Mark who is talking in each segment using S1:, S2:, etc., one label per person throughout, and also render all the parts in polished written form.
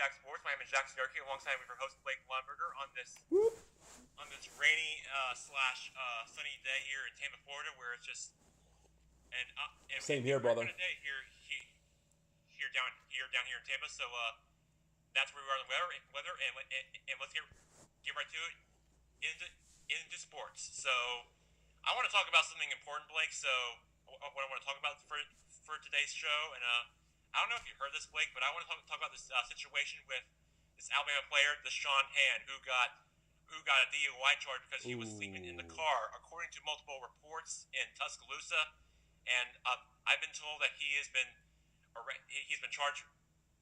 S1: Blackjack Sports. My name is Jack Starkey, alongside with your host Blake Lumberger
S2: Whoop.
S1: on this rainy slash sunny day here in Tampa, Florida, where it's just
S2: Same
S1: and
S2: here,
S1: great kind
S2: brother.
S1: of day down here in Tampa. So that's where we are in the weather, and let's get right to it into sports. So I want to talk about something important, Blake. So what I want to talk about for today's show, and I don't know if you heard this, Blake, but I want to talk about this situation with this Alabama player, Deshaun Hand, who got a DUI charge because he was sleeping in the
S2: Ooh.
S1: car, according to multiple reports in Tuscaloosa. And I've been told that he's been charged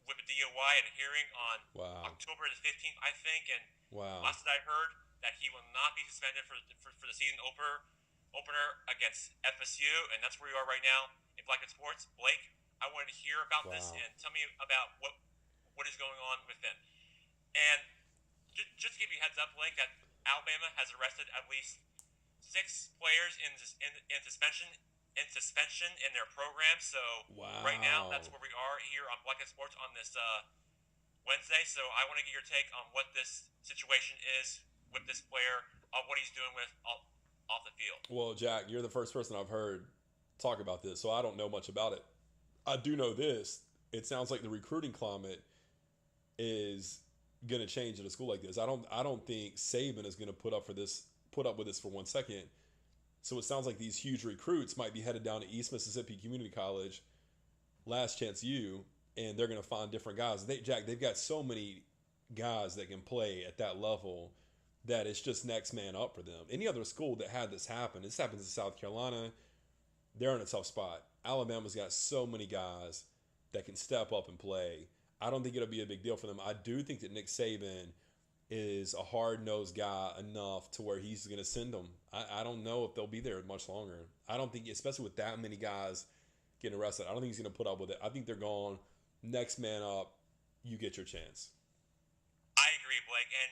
S1: with a DUI at a hearing on
S2: Wow.
S1: October the 15th, I think. And
S2: Wow.
S1: last that I heard, that he will not be suspended for the season opener against FSU, and that's where we are right now in Blackjack Sports. Blake, I wanted to hear about this
S2: Wow.
S1: and tell me about what is going on with him. And just to give you a heads up, Blake, that Alabama has arrested at least 6 players in suspension in their program. So right now, that's
S2: Wow.
S1: where we are here on Blackjack Sports on this Wednesday. So I want to get your take on what this situation is with this player, on what he's doing with off the field.
S2: Well, Jack, you're the first person I've heard talk about this, so I don't know much about it. I do know this. It sounds like the recruiting climate is going to change at a school like this. I don't think Saban is going to put up with this for 1 second. So it sounds like these huge recruits might be headed down to East Mississippi Community College, Last Chance U, and they're going to find different guys. They've got so many guys that can play at that level that it's just next man up for them. Any other school that had this happens in South Carolina, they're in a tough spot. Alabama's got so many guys that can step up and play. I don't think it'll be a big deal for them. I do think that Nick Saban is a hard nosed guy enough to where he's going to send them. I don't know if they'll be there much longer. I don't think, especially with that many guys getting arrested, I don't think he's going to put up with it. I think they're going next man up. You get your chance.
S1: I agree, Blake. And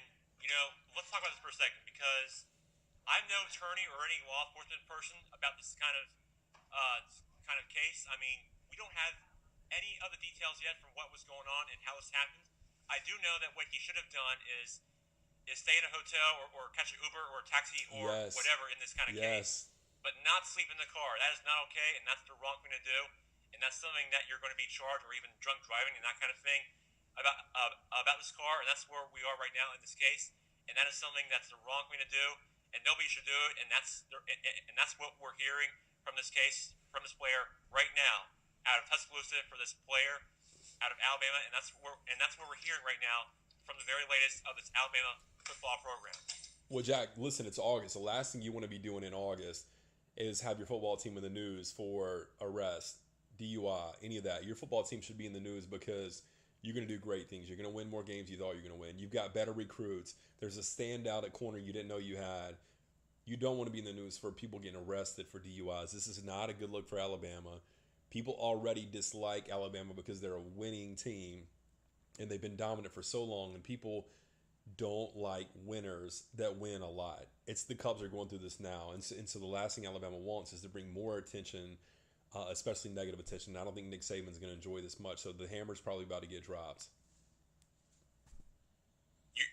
S1: let's talk about this for a second because I'm no attorney or any law enforcement person about this kind of case. I mean, we don't have any other details yet from what was going on and how this happened. I do know that what he should have done is stay in a hotel or catch an Uber or a taxi or
S2: Yes.
S1: whatever in this kind of case,
S2: Yes.
S1: but not sleep in the car. That is not okay, and that's the wrong thing to do. And that's something that you're going to be charged, or even drunk driving and that kind of thing about this car. And that's where we are right now in this case. And that is something that's the wrong thing to do, and nobody should do it. And that's what we're hearing from this case, from this player right now out of Tuscaloosa, for this player out of Alabama, and that's what we're hearing right now from the very latest of this Alabama football program.
S2: Well, Jack, listen, it's August. The last thing you want to be doing in August is have your football team in the news for arrest, DUI, any of that. Your football team should be in the news because you're going to do great things. You're going to win more games you thought you were going to win. You've got better recruits. There's a standout at corner you didn't know you had. You don't want to be in the news for people getting arrested for DUIs. This is not a good look for Alabama. People already dislike Alabama because they're a winning team and they've been dominant for so long, and people don't like winners that win a lot. It's the Cubs are going through this now, and so the last thing Alabama wants is to bring more attention, especially negative attention. I don't think Nick Saban's going to enjoy this much, so the hammer's probably about to get dropped.
S1: You,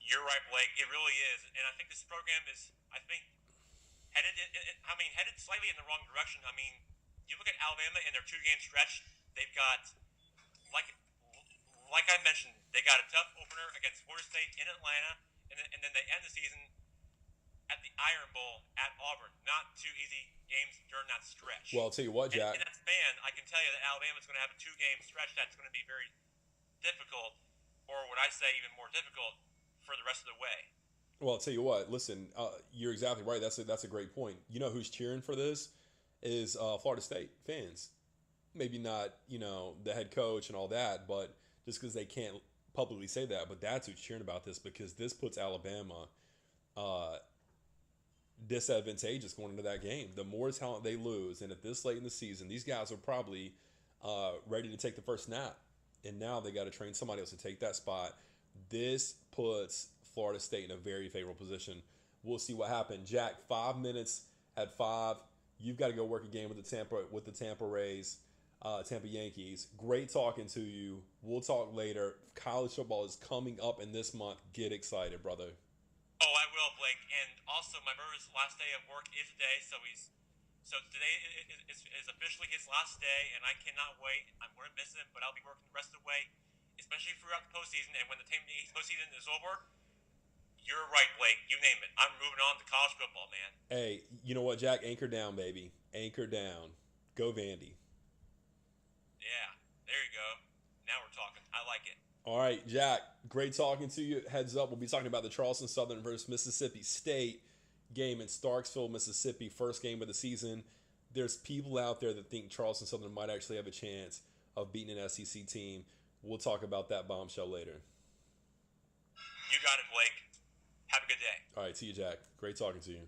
S1: you're right, Blake. It really is, and I think this program is, I think, headed slightly in the wrong direction. I mean, you look at Alabama in their 2 game stretch. They've got, like I mentioned, they got a tough opener against Florida State in Atlanta, and then they end the season at the Iron Bowl at Auburn. Not two easy games during that stretch.
S2: Well, I'll tell you what,
S1: And
S2: Jack.
S1: in that span, I can tell you that Alabama's going to have a 2 game stretch that's going to be very difficult, or what I say, even more difficult for the rest of the way.
S2: Well, I'll tell you what. Listen, you're exactly right. That's a great point. You know who's cheering for this is Florida State fans. Maybe not, the head coach and all that, but just because they can't publicly say that, but that's who's cheering about this because this puts Alabama uh, disadvantageous going into that game. The more talent they lose, and at this late in the season, these guys are probably ready to take the first snap, and now they got to train somebody else to take that spot. This puts Florida State in a very favorable position. We'll see what happens. Jack, 5 minutes at 5. You've got to go work a game with the Tampa Rays. Tampa Yankees. Great talking to you. We'll talk later. College football is coming up in this month. Get excited, brother.
S1: Oh, I will, Blake. And also, my brother's last day of work is today, so today is officially his last day, and I cannot wait. I'm going to miss him, but I'll be working the rest of the way, especially throughout the postseason. And when the postseason is over, you're right, Blake. You name it. I'm moving on to college football, man.
S2: Hey, you know what, Jack? Anchor down, baby. Anchor down. Go Vandy.
S1: Yeah, there you go. Now we're talking. I like it.
S2: All right, Jack. Great talking to you. Heads up, we'll be talking about the Charleston Southern versus Mississippi State game in Starksville, Mississippi. First game of the season. There's people out there that think Charleston Southern might actually have a chance of beating an SEC team. We'll talk about that bombshell later.
S1: You got it, Blake. Have a good day.
S2: All right, see you, Jack. Great talking to you.